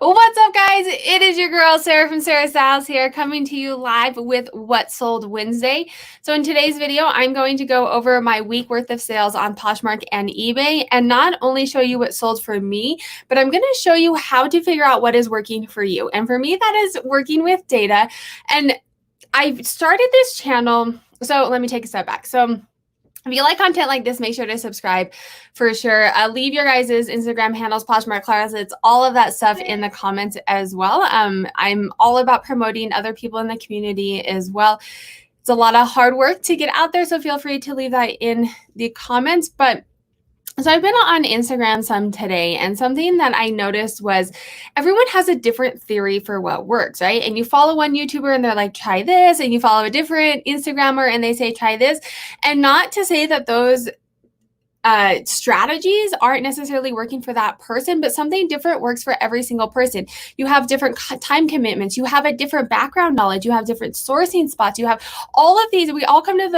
What's up, guys? It is your girl, Sarah from Sarah Styles here, coming to you live with What Sold Wednesday. So in today's video, I'm going to go over my week worth of sales on PoshMark and eBay, and not only show you what sold for me, but I'm going to show you how to figure out what is working for you. And for me, that is working with data. And I started this channel, so let me take a step back. So if you like content like this, make sure to subscribe for sure. Leave your guys' Instagram handles, PoshMark Closets, all of that stuff in the comments as well. I'm all about promoting other people in the community as well. It's a lot of hard work to get out there, so feel free to leave that in the comments. But so I've been on Instagram some today, and something that I noticed was everyone has a different theory for what works, right? And you follow one YouTuber and they're like, try this, and you follow a different Instagrammer and they say, try this. And not to say that those strategies aren't necessarily working for that person, but something different works for every single person. You have different time commitments. You have a different background knowledge. You have different sourcing spots. You have all of these. We all come to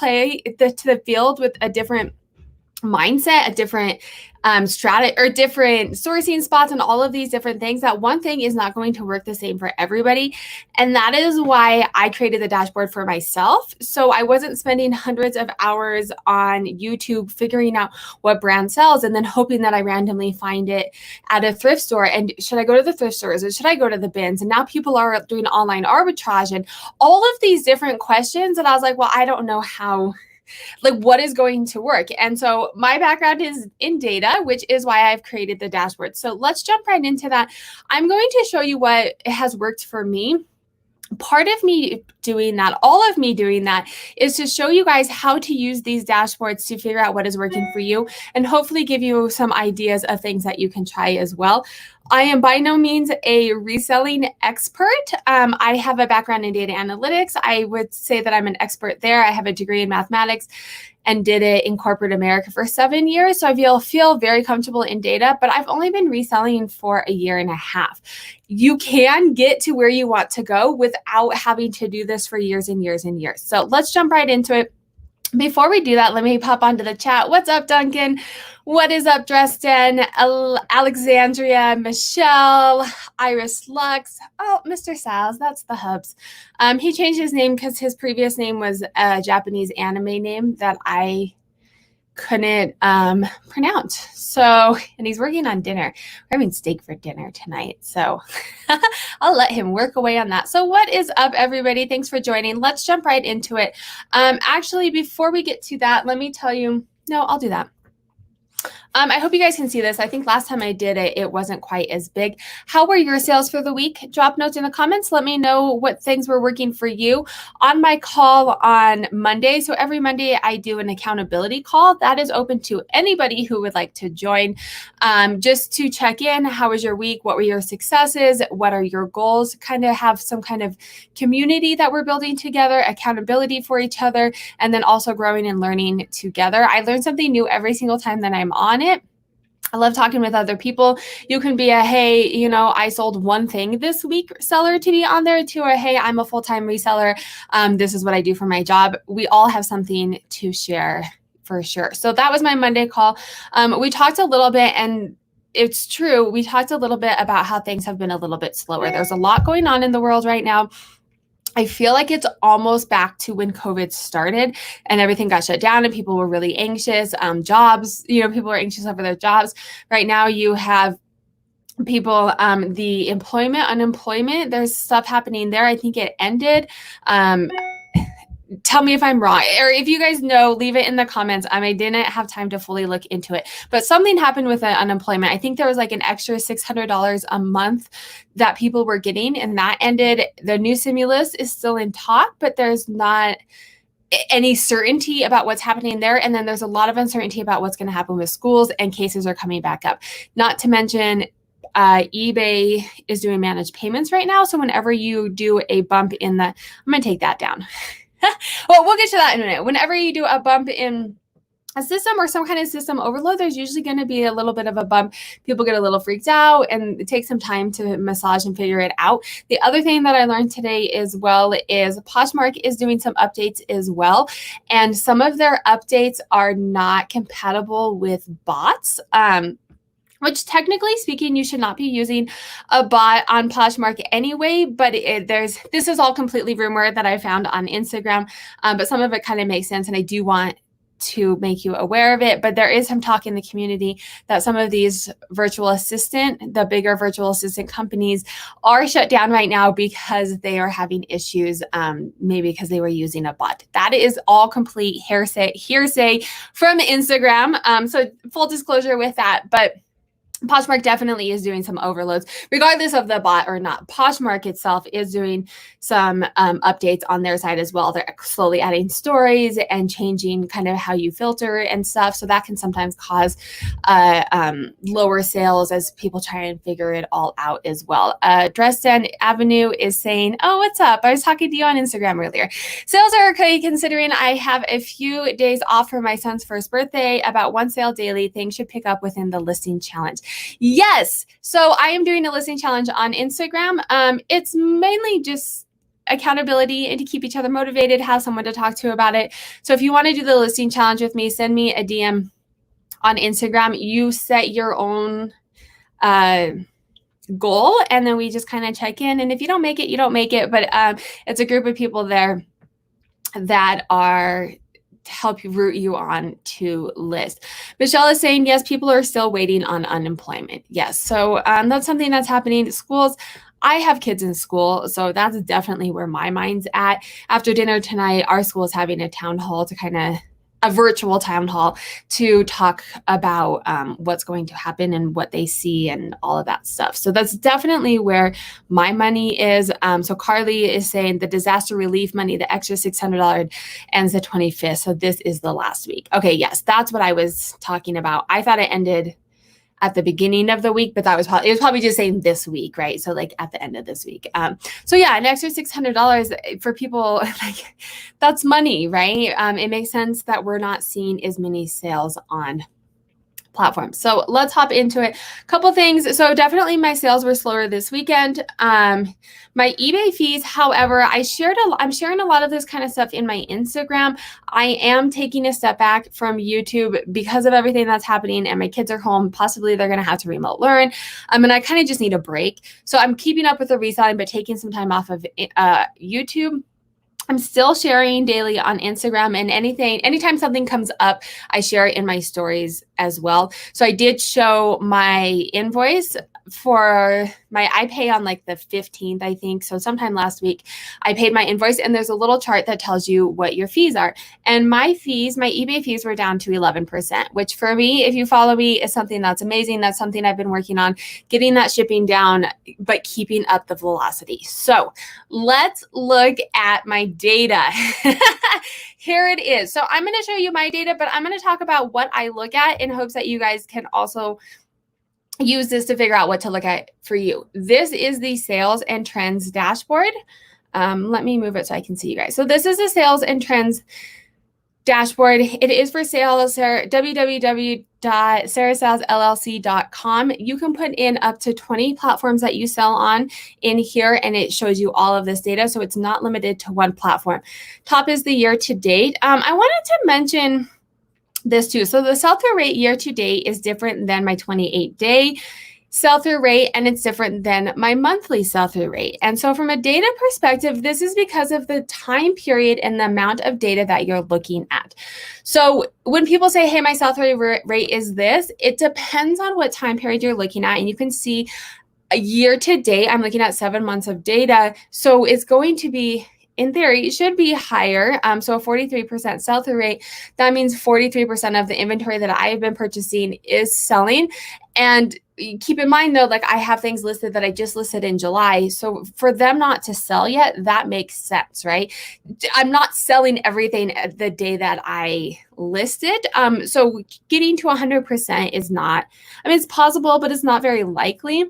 the field with a different mindset, a different strategy, or different sourcing spots, and all of these different things. That one thing is not going to work the same for everybody. And that is why I created the dashboard for myself. So I wasn't spending hundreds of hours on YouTube figuring out what brand sells and then hoping that I randomly find it at a thrift store. And should I go to the thrift stores or should I go to the bins? And now people are doing online arbitrage and all of these different questions. And I was like, well, I don't know how, like, what is going to work? And so my background is in data, which is why I've created the dashboard. So let's jump right into that. I'm going to show you what has worked for me. Part of me doing that, all of me doing that, is to show you guys how to use these dashboards to figure out what is working for you and hopefully give you some ideas of things that you can try as well. I am by no means a reselling expert. I have a background in data analytics. I would say that I'm an expert there. I have a degree in mathematics and did it in corporate America for 7 years. So I feel very comfortable in data, but I've only been reselling for a year and a half. You can get to where you want to go without having to do this for years and years and years. So let's jump right into it. Before we do that, let me pop onto the chat. What's up, Duncan? What is up, Dresden? Alexandria, Michelle, Iris Lux. Oh, Mr. Sal's, that's the hubs. He changed his name because his previous name was a Japanese anime name that I couldn't pronounce. So, and he's working on dinner. We're having steak for dinner tonight. So I'll let him work away on that. So what is up, everybody? Thanks for joining. Let's jump right into it. Actually, before we get to that, let me tell you, no, I'll do that. I hope you guys can see this. I think last time I did it, it wasn't quite as big. How were your sales for the week? Drop notes in the comments. Let me know what things were working for you. On my call on Monday, so every Monday I do an accountability call. That is open to anybody who would like to join, just to check in. How was your week? What were your successes? What are your goals? Kind of have some kind of community that we're building together, accountability for each other, and then also growing and learning together. I learn something new every single time that I'm on it. I love talking with other people. You can be a, hey, you know, I sold one thing this week seller to be on there, to a, hey, I'm a full-time reseller. This is what I do for my job. We all have something to share for sure. So that was my Monday call. We talked a little bit, and it's true. We talked a little bit about how things have been a little bit slower. There's a lot going on in the world right now. I feel like it's almost back to when COVID started and everything got shut down and people were really anxious. Jobs, you know, people are anxious over their jobs. Right now you have people, the employment, unemployment, there's stuff happening there. I think it ended. Tell me if I'm wrong, or if you guys know, leave it in the comments. I didn't have time to fully look into it, but something happened with the unemployment. I think there was like an extra $600 a month that people were getting, and that ended. The new stimulus is still in talk, but there's not any certainty about what's happening there. And then there's a lot of uncertainty about what's going to happen with schools, and cases are coming back up. Not to mention, eBay is doing managed payments right now. So whenever you do a bump in the, I'm going to take that down. Well, we'll get to that in a minute. Whenever you do a bump in a system or some kind of system overload, there's usually going to be a little bit of a bump. People get a little freaked out, and it takes some time to massage and figure it out. The other thing that I learned today as well is PoshMark is doing some updates as well. And some of their updates are not compatible with bots. which technically speaking, you should not be using a bot on Poshmark anyway, but this is all completely rumor that I found on Instagram, but some of it kind of makes sense, and I do want to make you aware of it. But there is some talk in the community that some of these the bigger virtual assistant companies are shut down right now because they are having issues, maybe because they were using a bot. That is all complete hearsay from Instagram. So full disclosure with that, but Poshmark definitely is doing some overloads, regardless of the bot or not. Poshmark itself is doing some updates on their side as well. They're slowly adding stories and changing kind of how you filter and stuff. So that can sometimes cause lower sales as people try and figure it all out as well. Dresden Avenue is saying, oh, what's up? I was talking to you on Instagram earlier. Sales are okay considering I have a few days off for my son's first birthday. About one sale daily. Things should pick up within the listing challenge. Yes. So I am doing a listing challenge on Instagram. It's mainly just accountability and to keep each other motivated, have someone to talk to about it. So if you want to do the listing challenge with me, send me a DM on Instagram. You set your own goal, and then we just kind of check in. And if you don't make it, you don't make it. But it's a group of people there that are to help you root you on to list. Michelle is saying, yes, people are still waiting on unemployment. Yes. So that's something that's happening. Schools, I have kids in school, so that's definitely where my mind's at. After dinner tonight, our school is having a town hall a virtual town hall to talk about what's going to happen and what they see and all of that stuff. So that's definitely where my money is. So Carly is saying the disaster relief money, the extra $600 ends the 25th. So this is the last week. Okay, yes, that's what I was talking about. I thought it ended at the beginning of the week, but it was probably just saying this week, right? So like at the end of this week. So yeah, an extra $600 for people, like that's money, right? It makes sense that we're not seeing as many sales on platforms. So let's hop into it. A couple things. So definitely my sales were slower this weekend. My eBay fees, however, I'm sharing a lot of this kind of stuff in my Instagram. I am taking a step back from YouTube because of everything that's happening, and my kids are home. Possibly they're going to have to remote learn. And I kind of just need a break. So I'm keeping up with the reselling, but taking some time off of YouTube. I'm still sharing daily on Instagram, and anytime something comes up, I share it in my stories as well. So I did show my invoice I pay on like the 15th, I think. So sometime last week, I paid my invoice, and there's a little chart that tells you what your fees are. And my eBay fees were down to 11%, which for me, if you follow me, is something that's amazing. That's something I've been working on, getting that shipping down, but keeping up the velocity. So let's look at my data. Here it is. So I'm going to show you my data, but I'm going to talk about what I look at in hopes that you guys can also use this to figure out what to look at for you. This is the sales and trends dashboard. Let me move it so I can see you guys. So this is the sales and trends dashboard. It is for sale, www.SarahStylesLLC.com. You can put in up to 20 platforms that you sell on in here, and it shows you all of this data. So it's not limited to one platform. Top is the year to date. I wanted to mention this too. So the sell-through rate year to date is different than my 28-day sell-through rate, and it's different than my monthly sell-through rate. And so from a data perspective, this is because of the time period and the amount of data that you're looking at. So when people say, hey, my sell-through rate is this, it depends on what time period you're looking at. And you can see a year to date, I'm looking at 7 months of data. So it's going to be, in theory, it should be higher. So a 43% sell-through rate, that means 43% of the inventory that I have been purchasing is selling. And keep in mind though, like I have things listed that I just listed in July. So for them not to sell yet, that makes sense, right? I'm not selling everything the day that I listed. So getting to 100% is not, it's possible, but it's not very likely.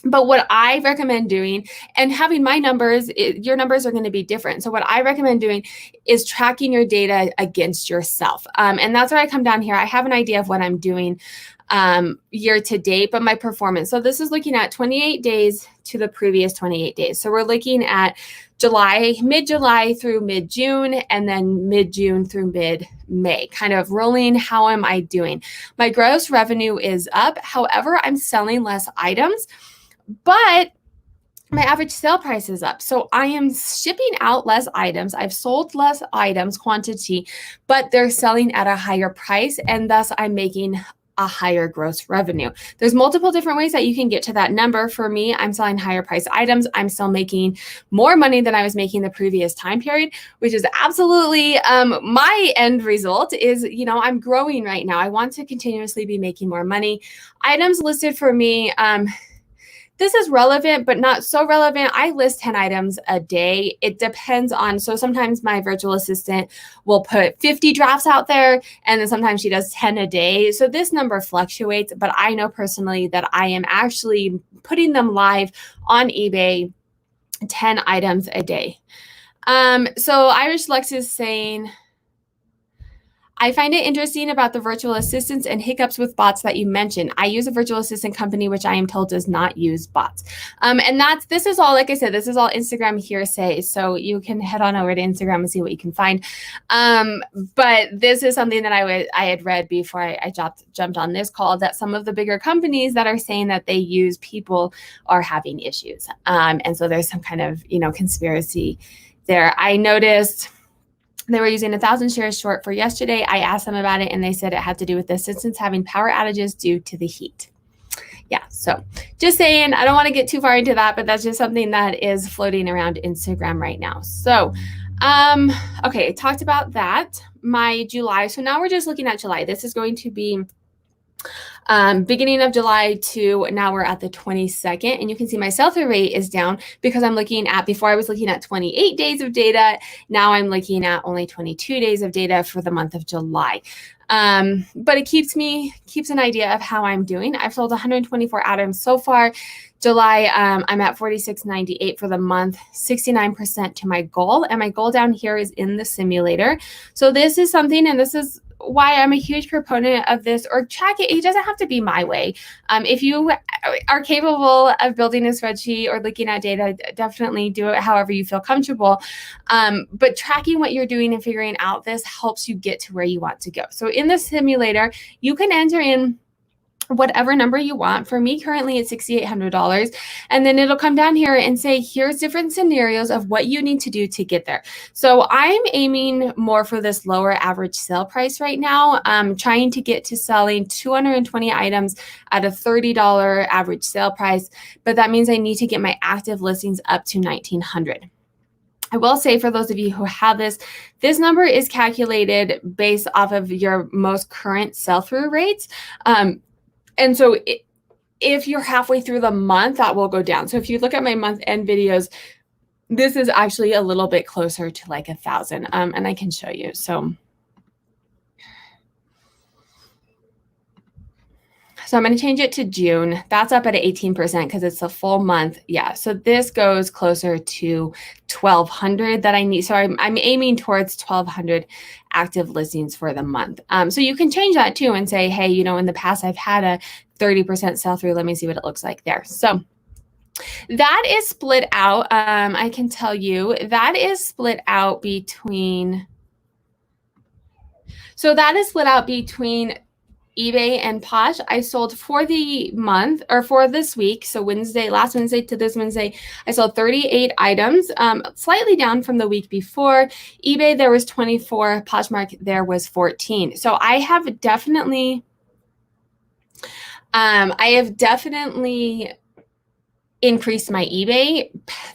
But what I recommend doing, and having my numbers, your numbers are going to be different. So what I recommend doing is tracking your data against yourself. And that's where I come down here. I have an idea of what I'm doing. year to date, but my performance. So this is looking at 28 days to the previous 28 days. So we're looking at mid-July through mid-June, and then mid-June through mid-May, kind of rolling. How am I doing? My gross revenue is up. However, I'm selling less items, but my average sale price is up. So I am shipping out less items. I've sold less items quantity, but they're selling at a higher price, and thus I'm making a higher gross revenue. There's multiple different ways that you can get to that number. For me, I'm selling higher price items. I'm still making more money than I was making the previous time period, which is absolutely my end result is, I'm growing right now. I want to continuously be making more money. Items listed for me, this is relevant, but not so relevant. I list 10 items a day. It depends on, so sometimes my virtual assistant will put 50 drafts out there, and then sometimes she does 10 a day. So this number fluctuates, but I know personally that I am actually putting them live on eBay, 10 items a day. So Irish Lex is saying, I find it interesting about the virtual assistants and hiccups with bots that you mentioned. I use a virtual assistant company, which I am told does not use bots. And this is all, like I said, this is all Instagram hearsay. So you can head on over to Instagram and see what you can find. But this is something that I had read before I jumped on this call, that some of the bigger companies that are saying that they use people are having issues. And so there's some kind of, conspiracy there. I noticed they were using 1,000 shares short for yesterday. I asked them about it, and they said it had to do with the assistants having power outages due to the heat. Yeah, so just saying, I don't want to get too far into that, but that's just something that is floating around Instagram right now. So, okay, talked about that. My July. So now we're just looking at July. This is going to be beginning of July to now we're at the 22nd, and you can see my sell-through rate is down because I'm looking at, before I was looking at 28 days of data. Now I'm looking at only 22 days of data for the month of July. But it keeps an idea of how I'm doing. I've sold 124 items so far. July, I'm at 46.98 for the month, 69% to my goal. And my goal down here is in the simulator. So this is something, and this is why I'm a huge proponent of this, or track it. It doesn't have to be my way. If you are capable of building a spreadsheet or looking at data, definitely do it however you feel comfortable. But tracking what you're doing and figuring out this helps you get to where you want to go. So in the simulator, you can enter in whatever number you want. For me, currently it's $6,800. And then it'll come down here and say, here's different scenarios of what you need to do to get there. So I'm aiming more for this lower average sale price right now. I'm trying to get to selling 220 items at a $30 average sale price. But that means I need to get my active listings up to 1,900. I will say, for those of you who have this number is calculated based off of your most current sell-through rates. And so if you're halfway through the month, that will go down. So if you look at my month end videos, this is actually a little bit closer to like 1,000. And I can show you. So I'm going to change it to June. That's up at 18% because it's a full month. Yeah. So this goes closer to 1,200 that I need. So I'm aiming towards 1,200 active listings for the month. So you can change that too and say, hey, in the past I've had a 30% sell through. Let me see what it looks like there. So that is split out. I can tell you that is split out between. So that is split out between eBay and Posh. I sold for the month, or for this week, so last Wednesday to this Wednesday, I sold 38 items, slightly down from the week before. eBay, there was 24. Poshmark, there was 14. So I have definitely increased my eBay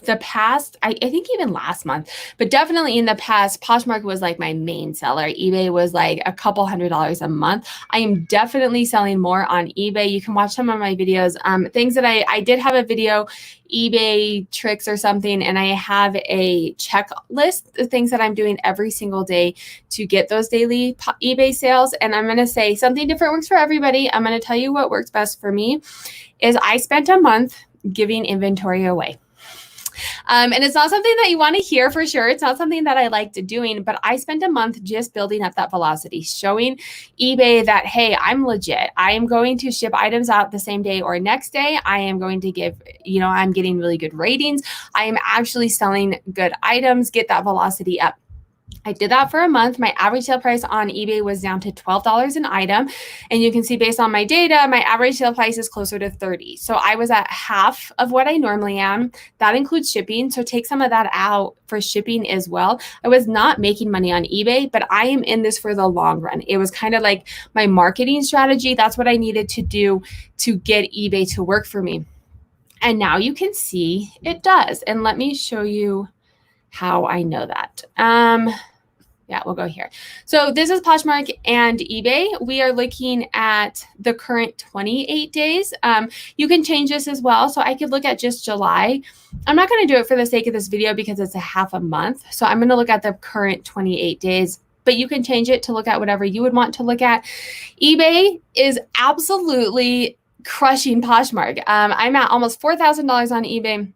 the past, I think even last month, but definitely in the past, Poshmark was like my main seller. eBay was like a couple $100s a month. I am definitely selling more on eBay. You can watch some of my videos, things that I did have a video, eBay tricks or something, and I have a checklist of things that I'm doing every single day to get those daily eBay sales. And I'm going to say something different works for everybody. I'm going to tell you what works best for me is I spent a month giving inventory away. And it's not something that you want to hear for sure. It's not something that I liked doing, but I spent a month just building up that velocity, showing eBay that, hey, I'm legit. I am going to ship items out the same day or next day. I am going to give, I'm getting really good ratings. I am actually selling good items, get that velocity up. I did that for a month. My average sale price on eBay was down to $12 an item. And you can see based on my data, my average sale price is closer to $30. So I was at half of what I normally am. That includes shipping. So take some of that out for shipping as well. I was not making money on eBay, but I am in this for the long run. It was kind of like my marketing strategy. That's what I needed to do to get eBay to work for me. And now you can see it does. And let me show you how I know that. Yeah, we'll go here. So this is Poshmark and eBay. We are looking at the current 28 days. You can change this as well. So I could look at just July. I'm not going to do it for the sake of this video because it's a half a month. So I'm going to look at the current 28 days, but you can change it to look at whatever you would want to look at. eBay is absolutely crushing Poshmark. I'm at almost $4,000 on eBay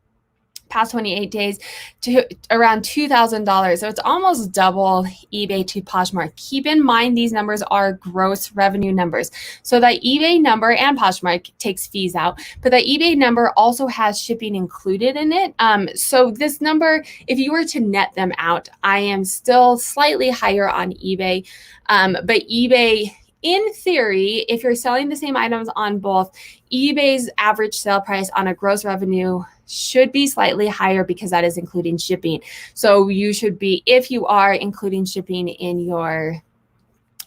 past 28 days to around $2,000. So it's almost double eBay to Poshmark. Keep in mind, these numbers are gross revenue numbers. So that eBay number, and Poshmark takes fees out, but the eBay number also has shipping included in it. So this number, if you were to net them out, I am still slightly higher on eBay. But eBay, in theory, if you're selling the same items on both, eBay's average sale price on a gross revenue should be slightly higher because that is including shipping. So you should be, if you are including shipping in your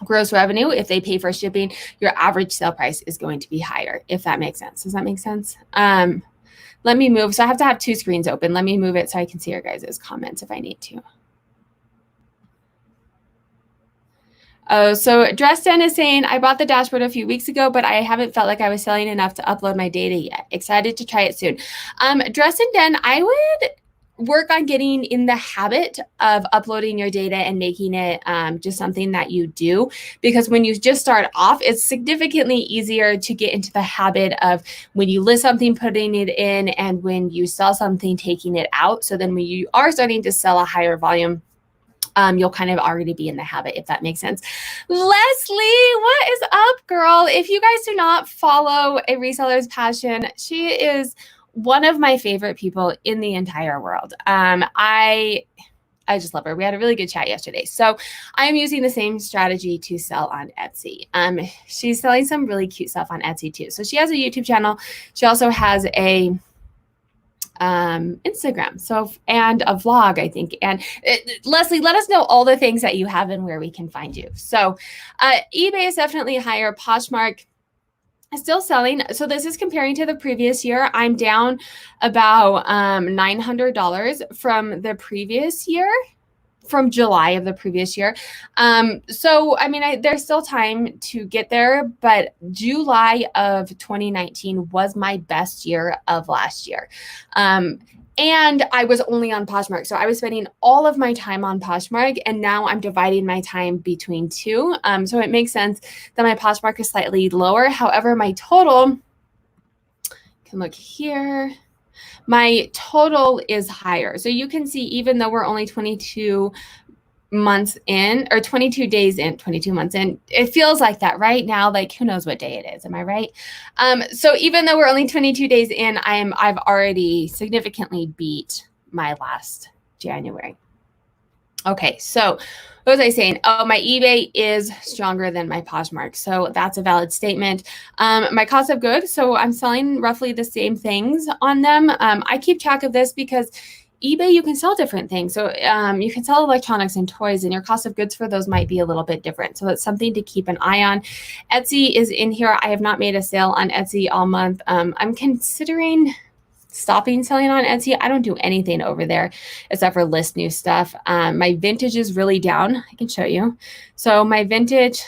gross revenue, if they pay for shipping, your average sale price is going to be higher, if that makes sense. Does that make sense? Let me move. So I have to have two screens open. Let me move it so I can see your guys' comments if I need to. Oh, so Dresden is saying, I bought the dashboard a few weeks ago, but I haven't felt like I was selling enough to upload my data yet. Excited to try it soon. Dresden, I would work on getting in the habit of uploading your data and making it just something that you do. Because when you just start off, it's significantly easier to get into the habit of when you list something, putting it in, and when you sell something, taking it out. So then when you are starting to sell a higher volume, you'll kind of already be in the habit, if that makes sense. Leslie, what is up, girl? If you guys do not follow A Reseller's Passion, she is one of my favorite people in the entire world. I just love her. We had a really good chat yesterday. So I am using the same strategy to sell on Etsy. She's selling some really cute stuff on Etsy too. So she has a YouTube channel. She also has a Instagram, and a vlog, I think. And Leslie, let us know all the things that you have and where we can find you. So eBay is definitely higher. Poshmark is still selling. So this is comparing to the previous year. I'm down about $900 from the previous year, from July of the previous year. So, I mean, there's still time to get there, but July of 2019 was my best year of last year. And I was only on Poshmark. So I was spending all of my time on Poshmark, and now I'm dividing my time between two. So it makes sense that my Poshmark is slightly lower. However, my total, can look here, my total is higher. So you can see, even though we're only 22 months in, or 22 days in, 22 months in, it feels like that right now. Like, who knows what day it is? Am I right? So even though we're only 22 days in, I've already significantly beat my last January. Okay, so what was I saying? Oh, my eBay is stronger than my Poshmark. So that's a valid statement. My cost of goods, so I'm selling roughly the same things on them. I keep track of this because eBay, you can sell different things. So you can sell electronics and toys, and your cost of goods for those might be a little bit different. So that's something to keep an eye on. Etsy is in here. I have not made a sale on Etsy all month. I'm considering stopping selling on Etsy. I don't do anything over there except for list new stuff. My vintage is really down. I can show you. So my vintage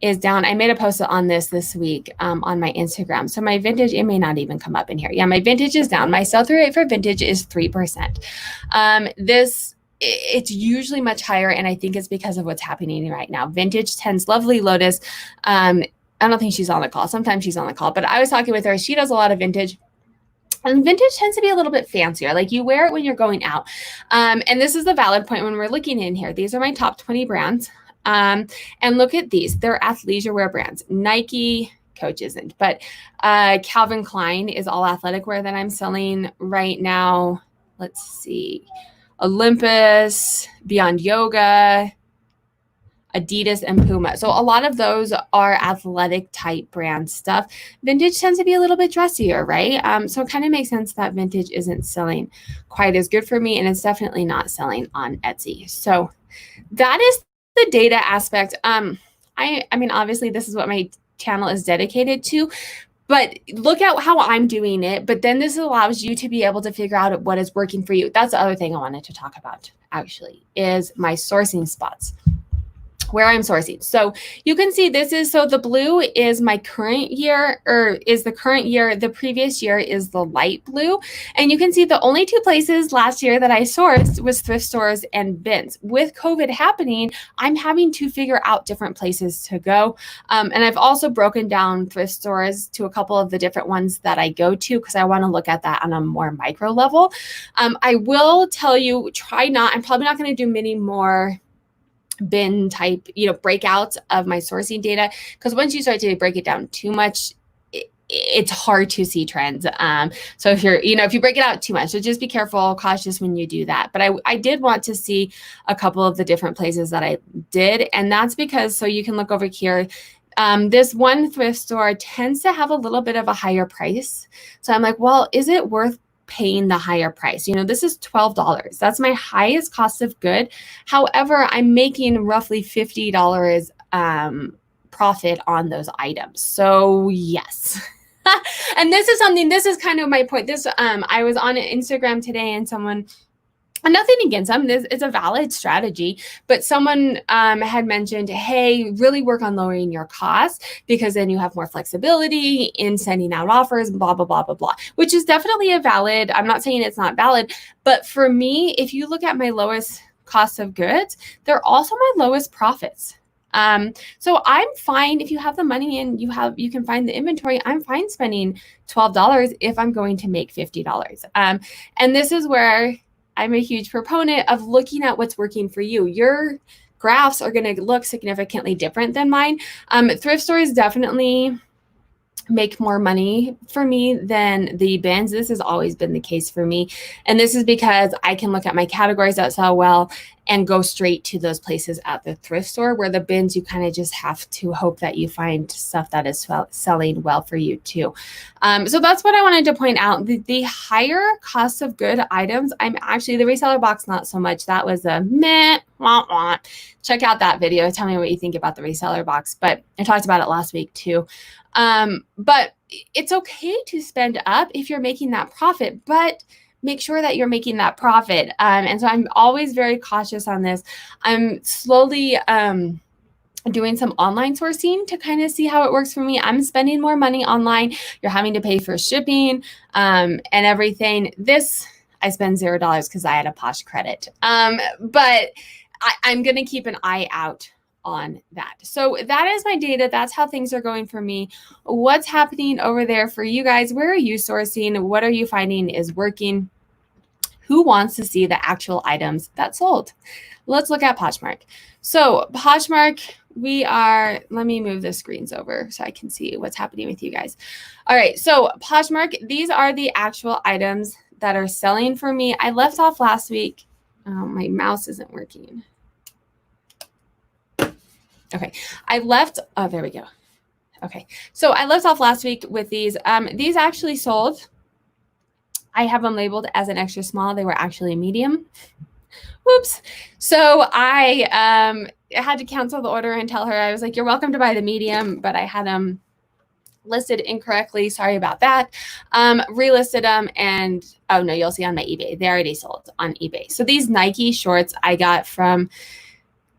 is down. I made a post on this week on my Instagram. So my vintage, it may not even come up in here. Yeah, my vintage is down. My sell-through rate for vintage is 3%. It's usually much higher, and I think it's because of what's happening right now. Vintage tends, Lovely Lotus, I don't think she's on the call. Sometimes she's on the call, but I was talking with her. She does a lot of vintage. And vintage tends to be a little bit fancier. Like you wear it when you're going out. And this is the valid point when we're looking in here. These are my top 20 brands. And look at these. They're athleisure wear brands. Nike, Coach isn't, but Calvin Klein is all athletic wear that I'm selling right now. Let's see. Olympus, Beyond Yoga, Adidas, and Puma. So a lot of those are athletic type brand stuff. Vintage tends to be a little bit dressier, right? So it kind of makes sense that vintage isn't selling quite as good for me, and it's definitely not selling on Etsy. So that is the data aspect. I mean, obviously this is what my channel is dedicated to, but look at how I'm doing it. But then this allows you to be able to figure out what is working for you. That's the other thing I wanted to talk about actually, is my sourcing spots, where I'm sourcing. So you can see this is, so the blue is my current year, or is the current year. The previous year is the light blue. And you can see the only two places last year that I sourced was thrift stores and bins. With COVID happening, I'm having to figure out different places to go. And I've also broken down thrift stores to a couple of the different ones that I go to, because I want to look at that on a more micro level. I will tell you, I'm probably not going to do many more bin type, breakouts of my sourcing data, because once you start to break it down too much, it's hard to see trends. So if you break it out too much, so just be careful, cautious when you do that. But I did want to see a couple of the different places that I did. And that's because, so you can look over here, this one thrift store tends to have a little bit of a higher price. So I'm like, well, is it worth paying the higher price? This is $12. That's my highest cost of good. However, I'm making roughly $50 profit on those items. So yes. And this is kind of my point. I was on Instagram today, and someone, and nothing against them, it's a valid strategy, but someone had mentioned, hey, really work on lowering your costs, because then you have more flexibility in sending out offers, blah, blah, blah, blah, blah, which is definitely I'm not saying it's not valid, but for me, if you look at my lowest cost of goods, they're also my lowest profits. So I'm fine if you have the money and you can find the inventory. I'm fine spending $12 if I'm going to make $50. And this is where I'm a huge proponent of looking at what's working for you. Your graphs are going to look significantly different than mine. Thrift stores definitely make more money for me than the bins. This has always been the case for me. And this is because I can look at my categories that sell well and go straight to those places at the thrift store, where the bins, you kind of just have to hope that you find stuff that is selling well for you too. So that's what I wanted to point out. The higher cost of good items, I'm actually, the reseller box, not so much. That was a meh, wah, wah. Check out that video. Tell me what you think about the reseller box. But I talked about it last week too. But it's okay to spend up if you're making that profit, but make sure that you're making that profit. And so I'm always very cautious on this. I'm slowly doing some online sourcing to kind of see how it works for me. I'm spending more money online. You're having to pay for shipping and everything. This, I spend $0 because I had a Posh credit. But I'm going to keep an eye out on that. So that is my data. That's how things are going for me. What's happening over there for you guys? Where are you sourcing? What are you finding is working? Who wants to see the actual items that sold? Let's look at Poshmark. So Poshmark, let me move the screens over so I can see what's happening with you guys. All right. So Poshmark, these are the actual items that are selling for me. I left off last week. Oh, my mouse isn't working. Okay, there we go. Okay, so I left off last week with these. These actually sold. I have them labeled as an extra small. They were actually a medium. Whoops. So I had to cancel the order and tell her, I was like, you're welcome to buy the medium, but I had them listed incorrectly. Sorry about that. Relisted them, and oh no, you'll see on my eBay. They already sold on eBay. So these Nike shorts I got from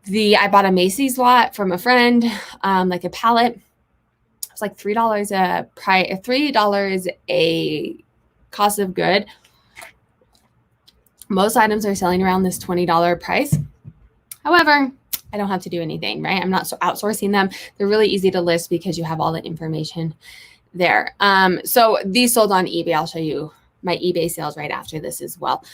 I bought a Macy's lot from a friend, like a pallet. It was like $3 a cost of good. Most items are selling around this $20 price. However, I don't have to do anything, right? I'm not outsourcing them. They're really easy to list because you have all the information there. So these sold on eBay. I'll show you my eBay sales right after this as well.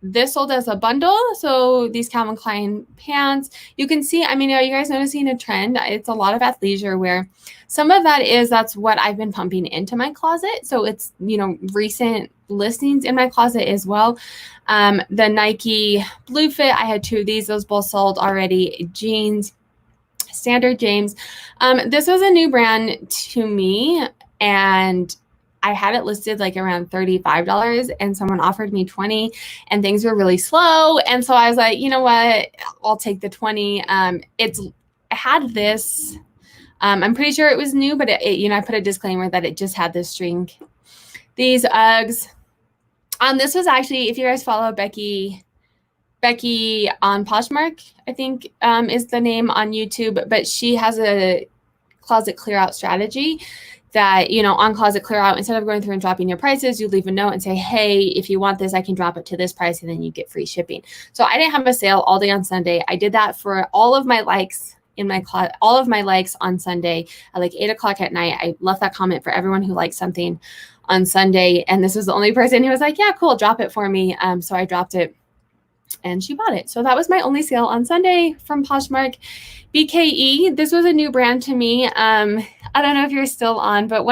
This sold as a bundle. So these Calvin Klein pants, you can see, I mean, are you guys noticing a trend? It's a lot of athleisure wear. Some of that's what I've been pumping into my closet. So it's, recent listings in my closet as well. The Nike Blue Fit, I had 2 of these. Those both sold already. Jeans, Standard James. This was a new brand to me, and I had it listed like around $35 and someone offered me 20 and things were really slow. And so I was like, you know what, I'll take the 20. It had this, I'm pretty sure it was new, but I put a disclaimer that it just had this string. These Uggs. This was actually, if you guys follow Becky on Poshmark, I think is the name on YouTube, but she has a closet clear out strategy that, on Closet Clear Out, instead of going through and dropping your prices, you leave a note and say, hey, if you want this, I can drop it to this price, and then you get free shipping. So I didn't have a sale all day on Sunday. I did that for all of my likes in my closet, all of my likes on Sunday at like 8 o'clock at night. I left that comment for everyone who liked something on Sunday. And this was the only person who was like, yeah, cool, drop it for me. So I dropped it and she bought it. So that was my only sale on Sunday from Poshmark. BKE, this was a new brand to me. I don't know if you're still on, but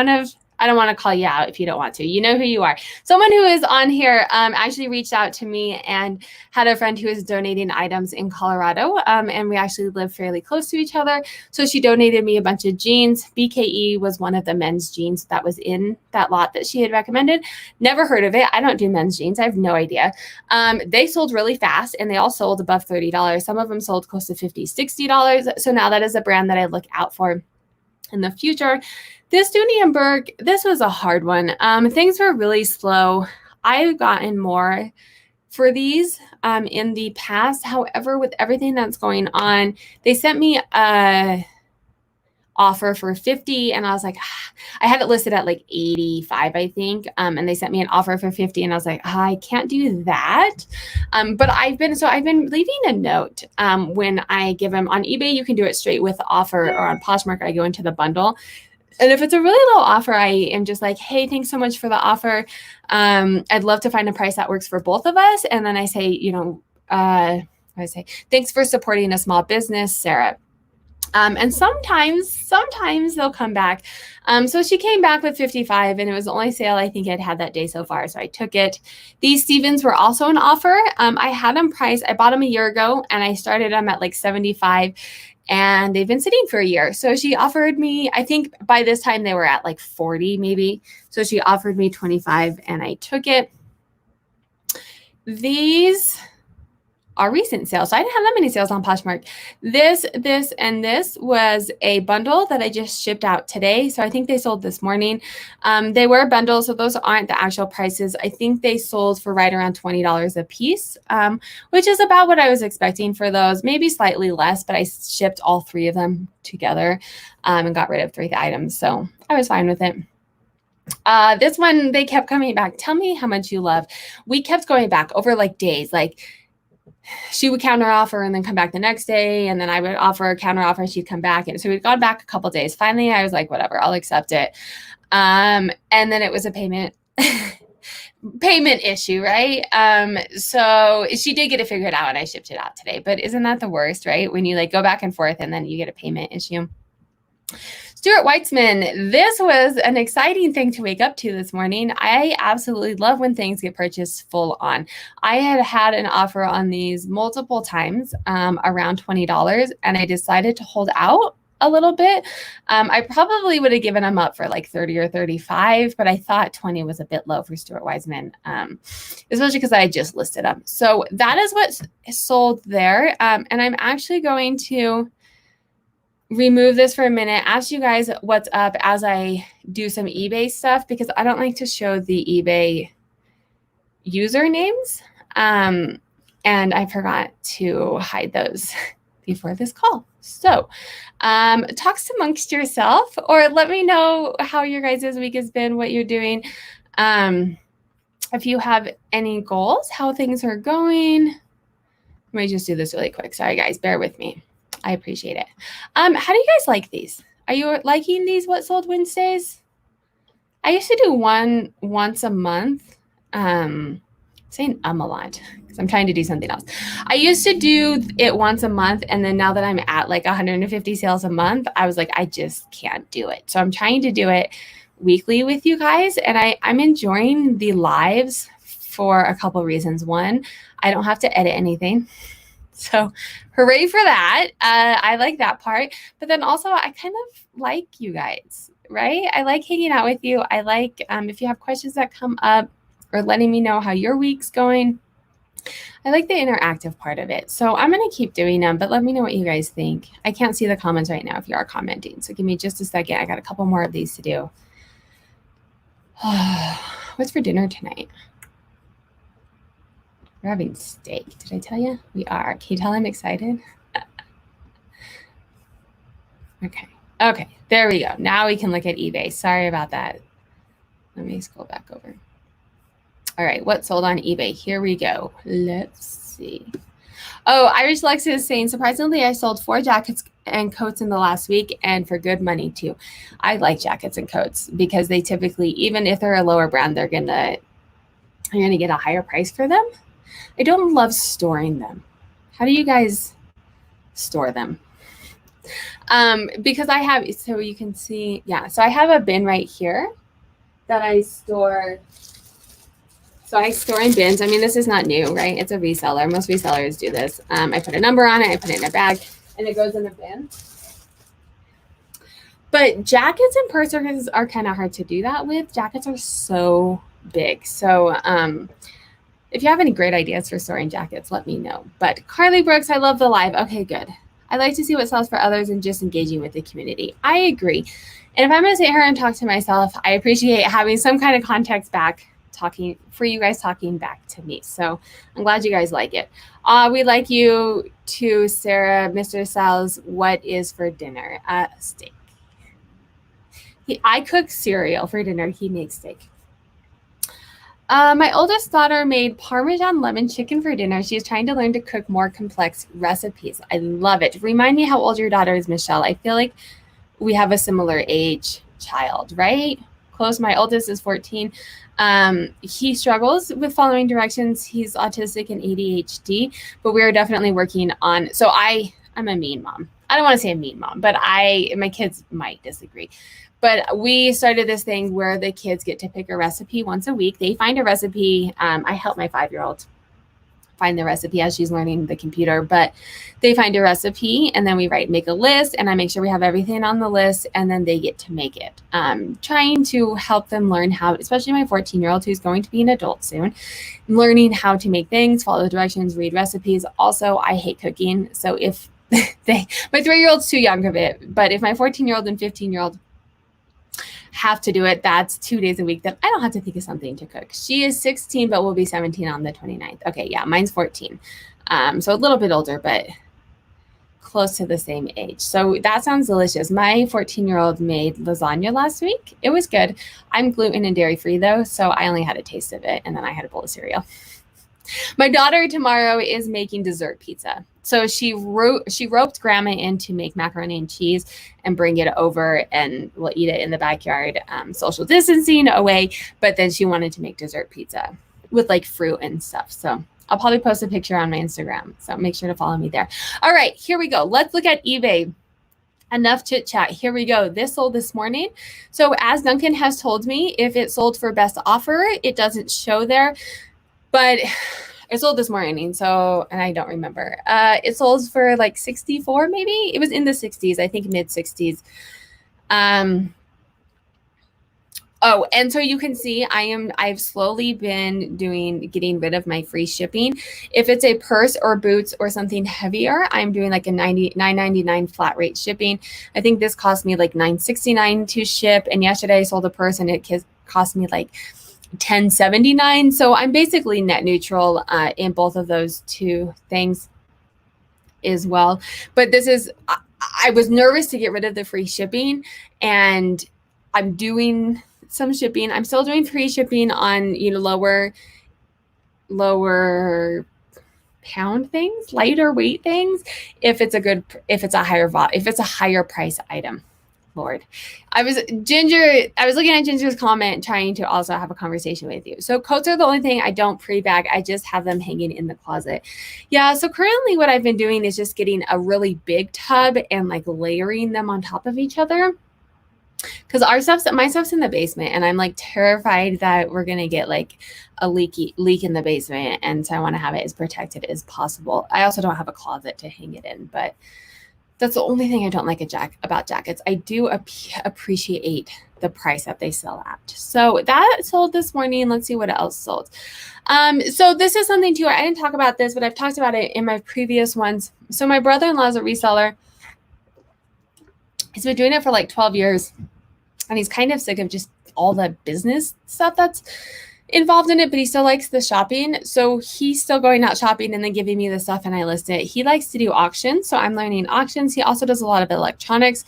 I don't want to call you out if you don't want to. You know who you are. Someone who is on here actually reached out to me and had a friend who is donating items in Colorado. And we actually live fairly close to each other. So she donated me a bunch of jeans. BKE was one of the men's jeans that was in that lot that she had recommended. Never heard of it. I don't do men's jeans. I have no idea. They sold really fast and they all sold above $30. Some of them sold close to $50, $60. So now that is a brand that I look out for in the future. This Dunya Burke, this was a hard one. Things were really slow. I've gotten more for these in the past. However, with everything that's going on, they sent me a offer for 50 and I was like, I had it listed at like 85, I think. And they sent me an offer for 50 and I was like, I can't do that. But I've been leaving a note when I give them on eBay. You can do it straight with the offer, or on Poshmark, I go into the bundle. And if it's a really low offer, I am just like, hey, thanks so much for the offer. I'd love to find a price that works for both of us. And then I say, thanks for supporting a small business, Sarah. And sometimes they'll come back. So she came back with 55 and it was the only sale I think I'd had that day so far. So I took it. These Stevens were also an offer. I had them priced. I bought them a year ago and I started them at like 75 and they've been sitting for a year. So she offered me, I think by this time they were at like 40 maybe. So she offered me 25 and I took it. These are recent sales. So I didn't have that many sales on Poshmark. This, and this was a bundle that I just shipped out today. So I think they sold this morning. They were bundles, so those aren't the actual prices. I think they sold for right around $20 a piece, which is about what I was expecting for those, maybe slightly less, but I shipped all 3 of them together and got rid of 3 items. So I was fine with it. This one, they kept coming back. Tell me how much you love. We kept going back over like days, like she would counter offer and then come back the next day. And then I would offer a counter offer and she'd come back. And so we'd gone back a couple days. Finally, I was like, whatever, I'll accept it. And then it was a payment issue, right? So she did get it figured out and I shipped it out today. But isn't that the worst, right? When you like go back and forth and then you get a payment issue. Stuart Weitzman, this was an exciting thing to wake up to this morning. I absolutely love when things get purchased full on. I had an offer on these multiple times, around $20, and I decided to hold out a little bit. I probably would have given them up for like 30 or 35, but I thought 20 was a bit low for Stuart Weitzman, especially because I had just listed them. So that is what sold there. And I'm actually going to remove this for a minute, ask you guys what's up as I do some eBay stuff, because I don't like to show the eBay usernames. And I forgot to hide those before this call. So talk amongst yourself or let me know how your guys' week has been, what you're doing. If you have any goals, how things are going. Let me just do this really quick. Sorry, guys, bear with me. I appreciate it. How do you guys like these? Are you liking these What Sold Wednesdays? I used to do one once a month. Saying a lot because I'm trying to do something else. I used to do it once a month. And then now that I'm at like 150 sales a month, I was like, I just can't do it. So I'm trying to do it weekly with you guys. And I'm enjoying the lives for a couple of reasons. One, I don't have to edit anything. So hooray for that. I like that part. But then also I kind of like you guys, right? I like hanging out with you. I like if you have questions that come up, or letting me know how your week's going. I like the interactive part of it. So I'm going to keep doing them, but let me know what you guys think. I can't see the comments right now if you are commenting. So give me just a second. I got a couple more of these to do. What's for dinner tonight? We're having steak. Did I tell you? We are. Can you tell I'm excited? Okay. Okay. There we go. Now we can look at eBay. Sorry about that. Let me scroll back over. All right, what sold on eBay? Here we go. Let's see. Oh, Irish Lex is saying, surprisingly, I sold 4 jackets and coats in the last week and for good money too. I like jackets and coats because they typically, even if they're a lower brand, you're gonna get a higher price for them. I don't love storing them. How do you guys store them? Because I have, so you can see, yeah. So I have a bin right here that I store. So I store in bins. I mean, this is not new, right? It's a reseller. Most resellers do this. I put a number on it. I put it in a bag, and it goes in a bin. But jackets and purses are kind of hard to do that with. Jackets are so big. So if you have any great ideas for storing jackets, let me know. But Carly Brooks, I love the live. Okay, good. I like to see what sells for others and just engaging with the community. I agree. And if I'm going to sit here and talk to myself, I appreciate having some kind of context back talking back to me. So I'm glad you guys like it. We like you too, Sarah. Mr. Styles, what is for dinner? Steak. I cook cereal for dinner. He makes steak. My oldest daughter made Parmesan lemon chicken for dinner. She's trying to learn to cook more complex recipes. I love it. Remind me how old your daughter is, Michelle. I feel like we have a similar age child, right? Close. My oldest is 14. He struggles with following directions. He's autistic and ADHD, but we're definitely working on, so I'm a mean mom. I don't want to say a mean mom, but my kids might disagree. But we started this thing where the kids get to pick a recipe once a week. They find a recipe. I help my 5-year-old find the recipe as she's learning the computer, but they find a recipe and then we make a list, and I make sure we have everything on the list, and then they get to make it. Trying to help them learn how, especially my 14-year-old who's going to be an adult soon, learning how to make things, follow the directions, read recipes. Also, I hate cooking. So if my 3-year-old's too young of it, but if my 14-year-old and 15-year-old have to do it, that's 2 days a week that I don't have to think of something to cook. She is 16, but will be 17 on the 29th. Okay, yeah, mine's 14. So a little bit older, but close to the same age. So that sounds delicious. My 14-year-old made lasagna last week. It was good. I'm gluten and dairy free though, so I only had a taste of it, and then I had a bowl of cereal. My daughter tomorrow is making dessert pizza. So she roped grandma in to make macaroni and cheese and bring it over, and we'll eat it in the backyard, social distancing away. But then she wanted to make dessert pizza with like fruit and stuff. So I'll probably post a picture on my Instagram. So make sure to follow me there. All right, here we go. Let's look at eBay. Enough chit chat. Here we go. This sold this morning. So as Duncan has told me, if it sold for best offer, it doesn't show there. But it sold this morning, so, and I don't remember. It sold for like 64, maybe. It was in the 60s, I think mid 60s. Oh, and so you can see I've slowly been getting rid of my free shipping. If it's a purse or boots or something heavier, I'm doing like a $9.99 flat rate shipping. I think this cost me like $9.69 to ship. And yesterday I sold a purse and it cost me like $10.79. So I'm basically net neutral in both of those two things as well. But I was nervous to get rid of the free shipping, and I'm doing some shipping. I'm still doing free shipping on, lower pound things, lighter weight things, if it's a higher price item. Lord. I was looking at Ginger's comment, trying to also have a conversation with you. So coats are the only thing I don't pre-bag. I just have them hanging in the closet. Yeah, so currently what I've been doing is just getting a really big tub and like layering them on top of each other. Because my stuff's in the basement, and I'm like terrified that we're gonna get like a leak in the basement, and so I want to have it as protected as possible. I also don't have a closet to hang it in, but that's the only thing I don't like about jackets. I do appreciate the price that they sell at. So that sold this morning. Let's see what else sold. So this is something too. I didn't talk about this, but I've talked about it in my previous ones. So my brother-in-law is a reseller. He's been doing it for like 12 years, and he's kind of sick of just all the business stuff that's involved in it, but he still likes the shopping. So he's still going out shopping and then giving me the stuff, and I list it. He likes to do auctions, so I'm learning auctions. He also does a lot of electronics.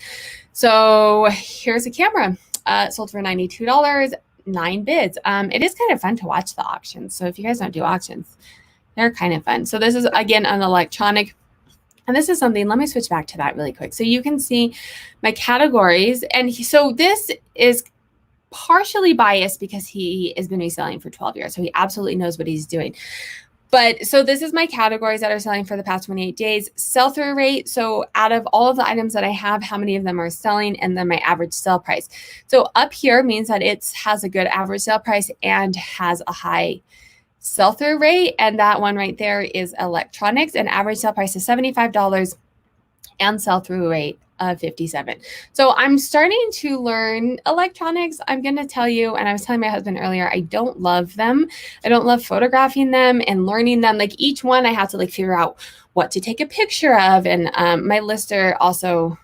So here's a camera. It sold for $92, 9 bids. It is kind of fun to watch the auctions. So if you guys don't do auctions, they're kind of fun. So this is, again, an electronic. And this is something, let me switch back to that really quick. So you can see my categories. And so this is partially biased because he has been reselling for 12 years. So he absolutely knows what he's doing. But so this is my categories that are selling for the past 28 days. Sell-through rate. So out of all of the items that I have, how many of them are selling, and then my average sale price. So up here means that it has a good average sale price and has a high sell-through rate. And that one right there is electronics, and average sale price is $75 and sell-through rate of 57. So I'm starting to learn electronics. I'm going to tell you, and I was telling my husband earlier, I don't love them. I don't love photographing them and learning them. Like each one I have to like figure out what to take a picture of. And my lister also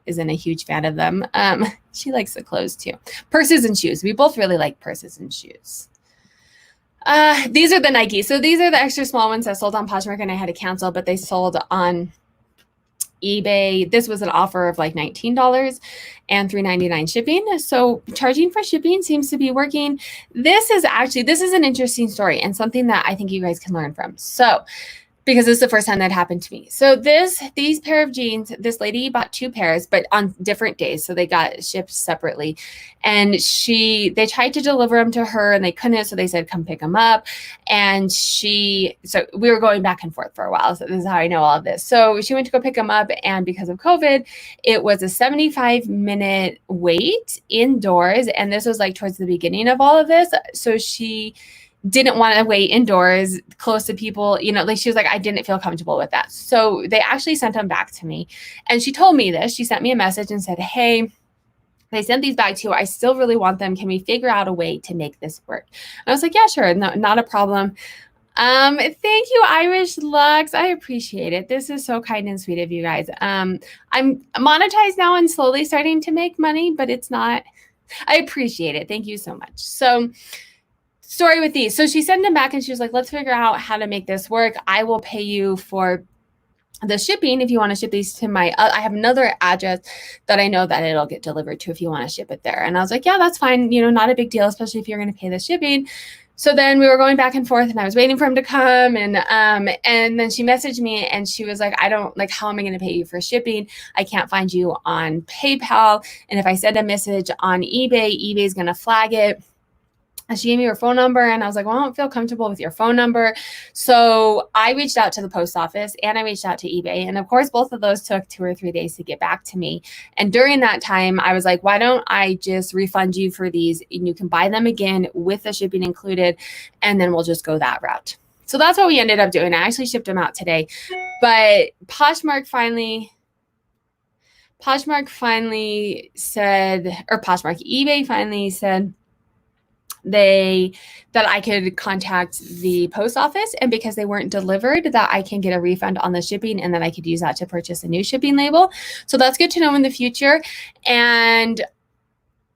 isn't a huge fan of them. She likes the clothes too. Purses and shoes. We both really like purses and shoes. These are the Nike. So these are the extra small ones that sold on Poshmark, and I had to cancel, but they sold on eBay. This was an offer of like $19 and $3.99 shipping. So charging for shipping seems to be working. This is an interesting story and something that I think you guys can learn from. So because this is the first time that happened to me. So these pair of jeans, this lady bought 2 pairs, but on different days. So they got shipped separately, and they tried to deliver them to her and they couldn't. So they said, come pick them up. And so we were going back and forth for a while. So this is how I know all of this. So she went to go pick them up, and because of COVID, it was a 75-minute wait indoors. And this was like towards the beginning of all of this. So she didn't want to wait indoors close to people, like she was like, I didn't feel comfortable with that. So they actually sent them back to me. And she told me this. She sent me a message and said, hey, they sent these back to you. I still really want them. Can we figure out a way to make this work? And I was like, yeah, sure. No, not a problem. Thank you, Irish Lux. I appreciate it. This is so kind and sweet of you guys. I'm monetized now and slowly starting to make money, but it's not. I appreciate it. Thank you so much. So story with these. So she sent them back and she was like, let's figure out how to make this work. I will pay you for the shipping if you want to ship these to I have another address that I know that it'll get delivered to if you want to ship it there. And I was like, yeah, that's fine. Not a big deal, especially if you're going to pay the shipping. So then we were going back and forth, and I was waiting for him to come. And then she messaged me and she was like, how am I going to pay you for shipping? I can't find you on PayPal. And if I send a message on eBay, eBay's going to flag it. And she gave me her phone number, and I was like, well, I don't feel comfortable with your phone number. So I reached out to the post office and I reached out to eBay. And of course, both of those took 2 or 3 days to get back to me. And during that time, I was like, why don't I just refund you for these? And you can buy them again with the shipping included, and then we'll just go that route. So that's what we ended up doing. I actually shipped them out today. But Poshmark eBay finally said that I could contact the post office, and because they weren't delivered, that I can get a refund on the shipping, and then I could use that to purchase a new shipping label. So that's good to know in the future. And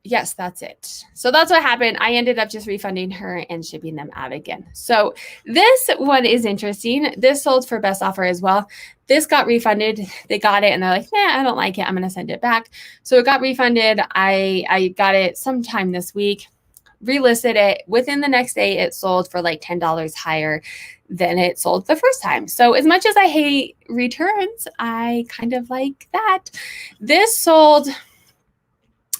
yes, that's it. So that's what happened. I ended up just refunding her and shipping them out again. So this one is interesting. This sold for best offer as well. This got refunded. They got it and they're like, nah, I don't like it. I'm going to send it back. So it got refunded. I got it sometime this week. Relisted it. Within the next day, it sold for like $10 higher than it sold the first time. So as much as I hate returns, I kind of like that. This sold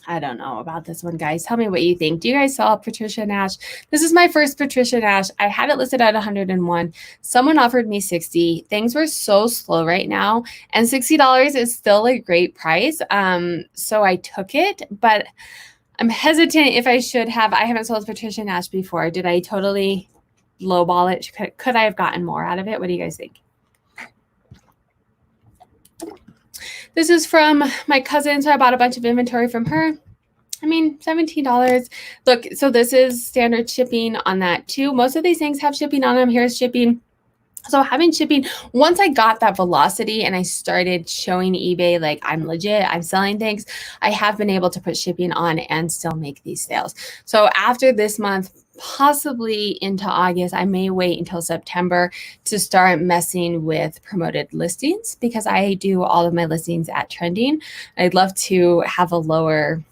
I don't know about this one, guys. Tell me what you think. Do you guys sell Patricia Nash? This is my first Patricia Nash. I had it listed at 101. Someone offered me 60. Things were so slow right now, and $60 is still a great price. So I took it, but I'm hesitant if I should have. I haven't sold Patricia Nash before. Did I totally lowball it? Could I have gotten more out of it? What do you guys think? This is from my cousin, so I bought a bunch of inventory from her. I mean, $17. Look, so this is standard shipping on that too. Most of these things have shipping on them. Here's shipping. So having shipping, once I got that velocity and I started showing eBay like I'm legit, I'm selling things, I have been able to put shipping on and still make these sales. So after this month, possibly into August, I may wait until September to start messing with promoted listings because I do all of my listings at trending. I'd love to have a lower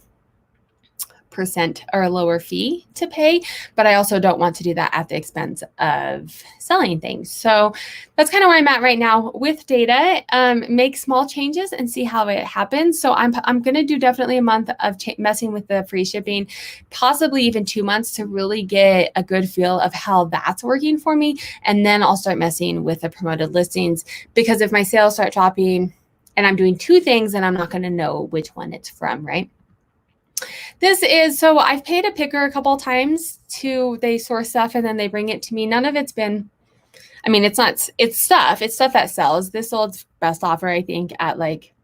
percent or a lower fee to pay, but I also don't want to do that at the expense of selling things. So that's kind of where I'm at right now with data. Make small changes and see how it happens. So I'm going to do definitely a month of messing with the free shipping, possibly even 2 months to really get a good feel of how that's working for me. And then I'll start messing with the promoted listings, because if my sales start dropping and I'm doing two things, then I'm not going to know which one it's from, right? This is, so I've paid a picker a couple of times they source stuff and then they bring it to me. None of it's been, I mean, it's stuff that sells. This sold best offer, I think, at like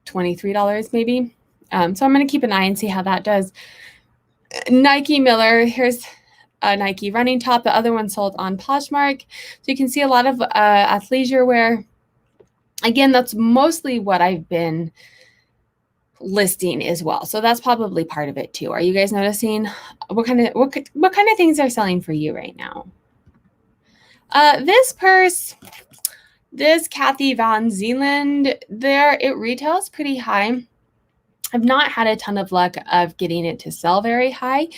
$23 maybe. So I'm going to keep an eye and see how that does. Nike Miller, here's a Nike running top. The other one sold on Poshmark. So you can see a lot of athleisure wear. Again, that's mostly what I've been listing as well. So that's probably part of it too. Are you guys noticing what kind of things are selling for you right now? This purse, this Kathy Van Zeeland, it retails pretty high. I've not had a ton of luck of getting it to sell very high.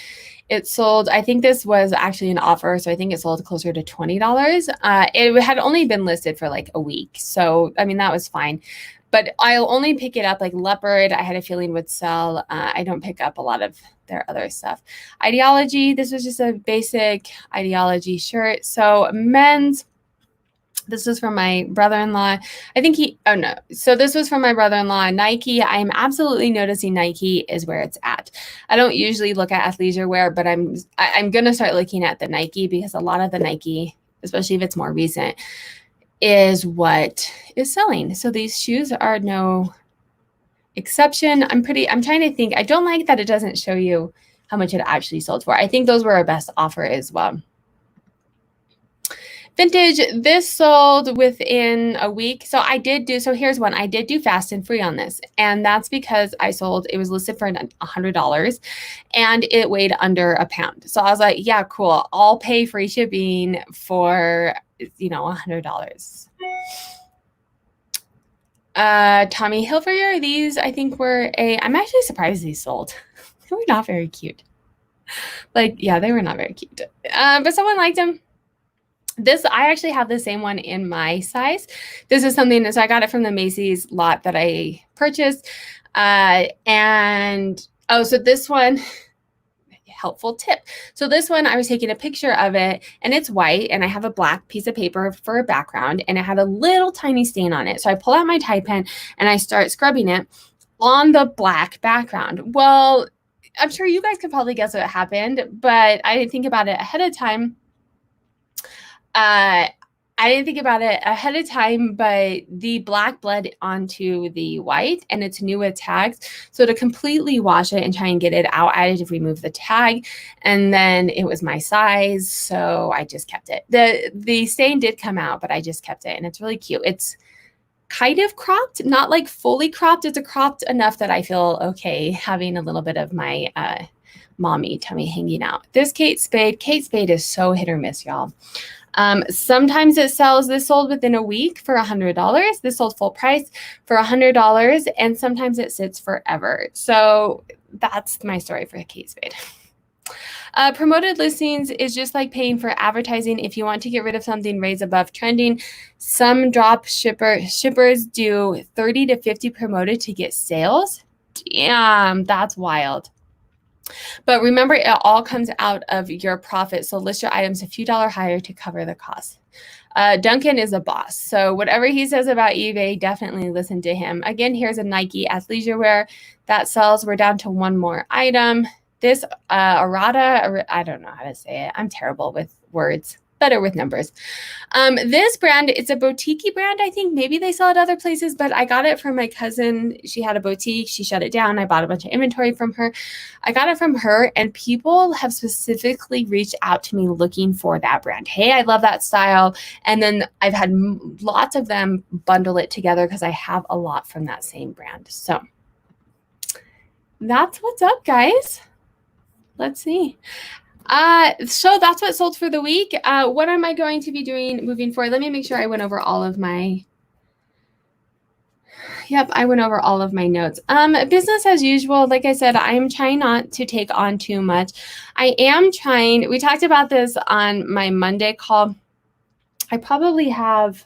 It sold, I think this was actually an offer, so I think it sold closer to $20. It had only been listed for like a week. So, I mean, that was fine. But I'll only pick it up, like Leopard, I had a feeling would sell. I don't pick up a lot of their other stuff. Ideology, this was just a basic Ideology shirt. So men's, this was from my brother-in-law. So this was from my brother-in-law. Nike, I'm absolutely noticing Nike is where it's at. I don't usually look at athleisure wear, but I'm going to start looking at the Nike, because a lot of the Nike, especially if it's more recent, is what is selling. So these shoes are no exception. I'm trying to think. I don't like that it doesn't show you how much it actually sold for. I think those were our best offer as well. Vintage, this sold within a week. So here's one. I did do fast and free on this. And that's because it was listed for $100 and it weighed under a pound. So I was like, yeah, cool. I'll pay free shipping for, $100. Tommy Hilfiger, these I think I'm actually surprised these sold. They were not very cute. They were not very cute. But someone liked them. I actually have the same one in my size. This is something so I got it from the Macy's lot that I purchased. So this one, helpful tip. So this one, I was taking a picture of it and it's white and I have a black piece of paper for a background and it had a little tiny stain on it. So I pull out my Tide pen and I start scrubbing it on the black background. Well, I'm sure you guys could probably guess what happened, but I didn't think about it ahead of time. But the black bled onto the white and it's new with tags. So to completely wash it and try and get it out, I had to remove the tag, and then it was my size. So I just kept it. The stain did come out, but I just kept it and it's really cute. It's kind of cropped, not like fully cropped. It's cropped enough that I feel okay having a little bit of my mommy tummy hanging out. This Kate Spade is so hit or miss, y'all. Sometimes it sells. This sold within a week for $100. This sold full price for $100, and sometimes it sits forever. So that's my story for Kate Spade. Promoted listings is just like paying for advertising. If you want to get rid of something raised above trending, some drop shippers do 30 to 50 promoted to get sales. Damn, that's wild. But remember, it all comes out of your profit. So list your items a few dollars higher to cover the cost. Duncan is a boss. So whatever he says about eBay, definitely listen to him. Again, here's a Nike athleisure wear that sells. We're down to one more item. This Arata, I don't know how to say it. I'm terrible with words. Better with numbers. This brand, it's a boutique brand. I think maybe they sell it other places, but I got it from my cousin. She had a boutique. She shut it down. I bought a bunch of inventory from her. I got it from her, and people have specifically reached out to me looking for that brand. Hey, I love that style. And then I've had lots of them bundle it together because I have a lot from that same brand. So that's what's up, guys. Let's see. So that's what sold for the week. What am I going to be doing moving forward? Let me make sure I went over all of my, I went over all of my notes. Business as usual. Like I said, I'm trying not to take on too much. I am trying, we talked about this on my Monday call. I probably have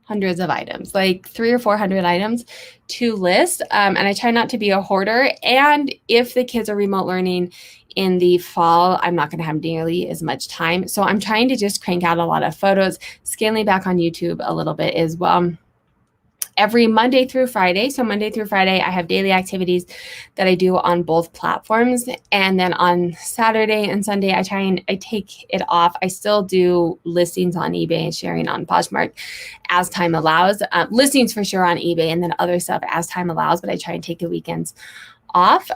hundreds of items, like 300 or 400 items to list. And I try not to be a hoarder. And if the kids are remote learning in the fall, I'm not going to have nearly as much time. So I'm trying to just crank out a lot of photos, scaling back on YouTube a little bit as well. Every Monday through Friday. So Monday through Friday, I have daily activities that I do on both platforms. And then on Saturday and Sunday, I take it off. I still do listings on eBay and sharing on Poshmark as time allows. Listings for sure on eBay, and then other stuff as time allows, but I try and take the weekends off.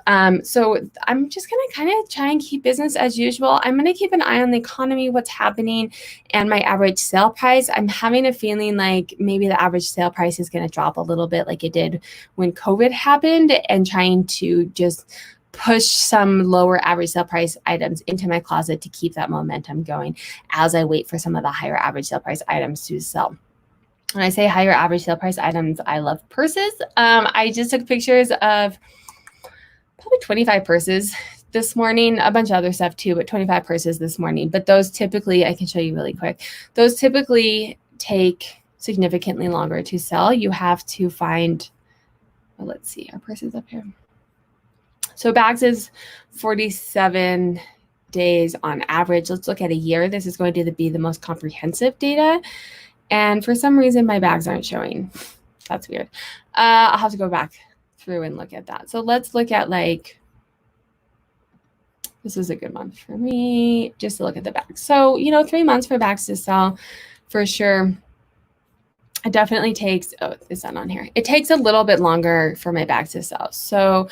So I'm just going to kind of try and keep business as usual. I'm going to keep an eye on the economy, what's happening, and my average sale price. I'm having a feeling like maybe the average sale price is going to drop a little bit like it did when COVID happened, and trying to just push some lower average sale price items into my closet to keep that momentum going as I wait for some of the higher average sale price items to sell. When I say higher average sale price items, I love purses. I just took pictures of probably 25 purses this morning, a bunch of other stuff too, but 25 purses this morning. But those typically, I can show you really quick, those typically take significantly longer to sell. You have to find, well, let's see, our purses up here. So bags is 47 days on average. Let's look at a year. This is going to be the most comprehensive data. And for some reason, my bags aren't showing. That's weird. I'll have to go back through and look at that. So let's look at this is a good month for me just to look at the bags. So, 3 months for bags to sell for sure. It definitely takes, is that on here? It takes a little bit longer for my bags to sell. So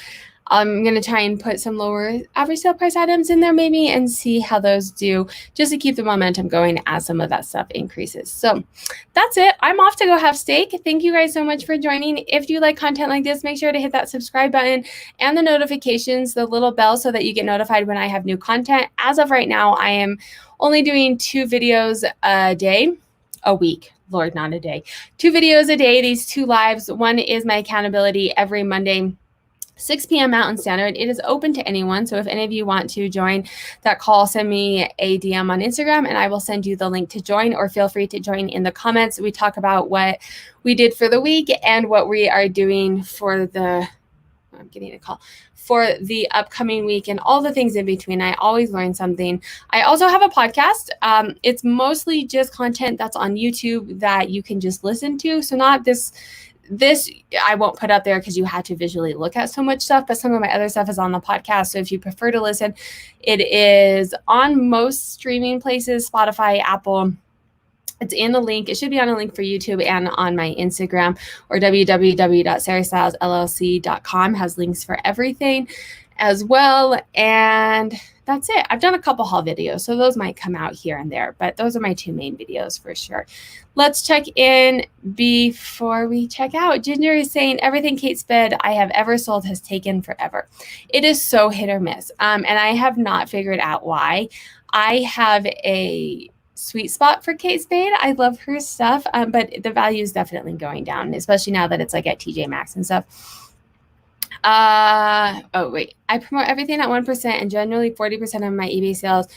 I'm going to try and put some lower average sale price items in there maybe and see how those do, just to keep the momentum going as some of that stuff increases. So that's it. I'm off to go have steak. Thank you guys so much for joining. If you like content like this, make sure to hit that subscribe button and the notifications, the little bell, so that you get notified when I have new content. As of right now, I am only doing 2 videos a week. Lord, not a day. 2 videos a day, these 2 lives. One is my accountability every Monday, 6 p.m. Mountain Standard. It is open to anyone. So if any of you want to join that call, send me a DM on Instagram and I will send you the link to join, or feel free to join in the comments. We talk about what we did for the week and what we are doing for I'm getting a call, for the upcoming week and all the things in between. I always learn something. I also have a podcast. It's mostly just content that's on YouTube that you can just listen to. So not this I won't put up there because you had to visually look at so much stuff, but some of my other stuff is on the podcast. So if you prefer to listen, it is on most streaming places, Spotify, Apple. It's in the link. It should be on a link for YouTube and on my Instagram, or www.SarahStylesLLC.com has links for everything as well. And that's it. I've done a couple haul videos, so those might come out here and there, but those are my 2 main videos for sure. Let's check in before we check out. Ginger is saying, everything Kate Spade I have ever sold has taken forever. It is so hit or miss. And I have not figured out why. I have a sweet spot for Kate Spade. I love her stuff, but the value is definitely going down, especially now that it's like at TJ Maxx and stuff. I promote everything at 1%, and generally 40% of my eBay sales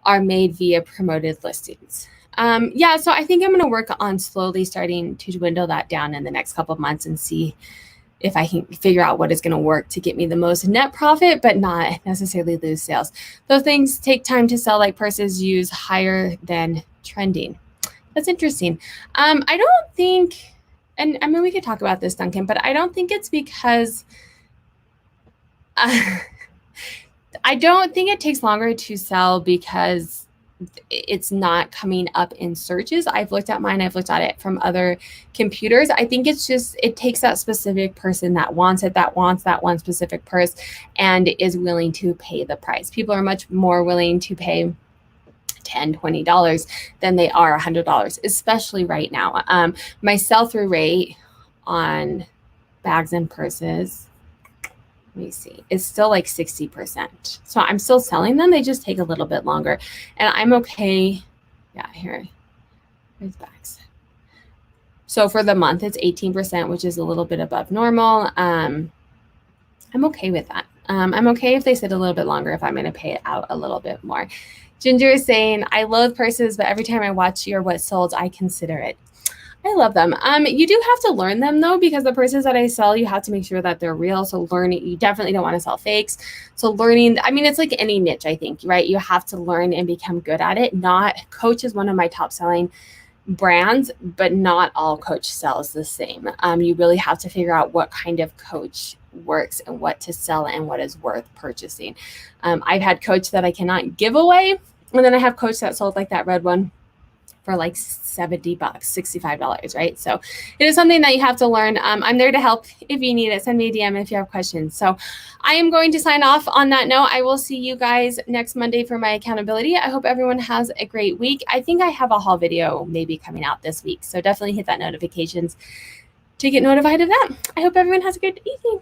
are made via promoted listings. So I think I'm going to work on slowly starting to dwindle that down in the next couple of months and see if I can figure out what is going to work to get me the most net profit, but not necessarily lose sales. Those things take time to sell, like purses use higher than trending. That's interesting. I don't think, and I mean, we could talk about this, Duncan, but I don't think it's because, I don't think it takes longer to sell because it's not coming up in searches. I've looked at mine. I've looked at it from other computers. I think it's just, it takes that specific person that wants it, that wants that one specific purse and is willing to pay the price. People are much more willing to pay $10, $20 than they are $100, especially right now. My sell-through rate on bags and purses, let me see, it's still like 60%. So I'm still selling them. They just take a little bit longer. And I'm okay. Yeah, here's bags. So for the month, it's 18%, which is a little bit above normal. I'm okay with that. I'm okay if they sit a little bit longer, if I'm going to pay it out a little bit more. Ginger is saying, I loathe purses, but every time I watch your what sold, I consider it. I love them. You do have to learn them though, because the purses that I sell, you have to make sure that they're real. So learning, you definitely don't want to sell fakes. So learning, I mean, it's like any niche, I think, right? You have to learn and become good at it. Coach is one of my top selling brands, but not all Coach sells the same. You really have to figure out what kind of Coach works and what to sell and what is worth purchasing. I've had Coach that I cannot give away. And then I have Coach that sold like that red one for like $70, $65, right? So it is something that you have to learn. I'm there to help if you need it. Send me a DM if you have questions. So I am going to sign off on that note. I will see you guys next Monday for my accountability. I hope everyone has a great week. I think I have a haul video maybe coming out this week. So definitely hit that notifications to get notified of that. I hope everyone has a good evening.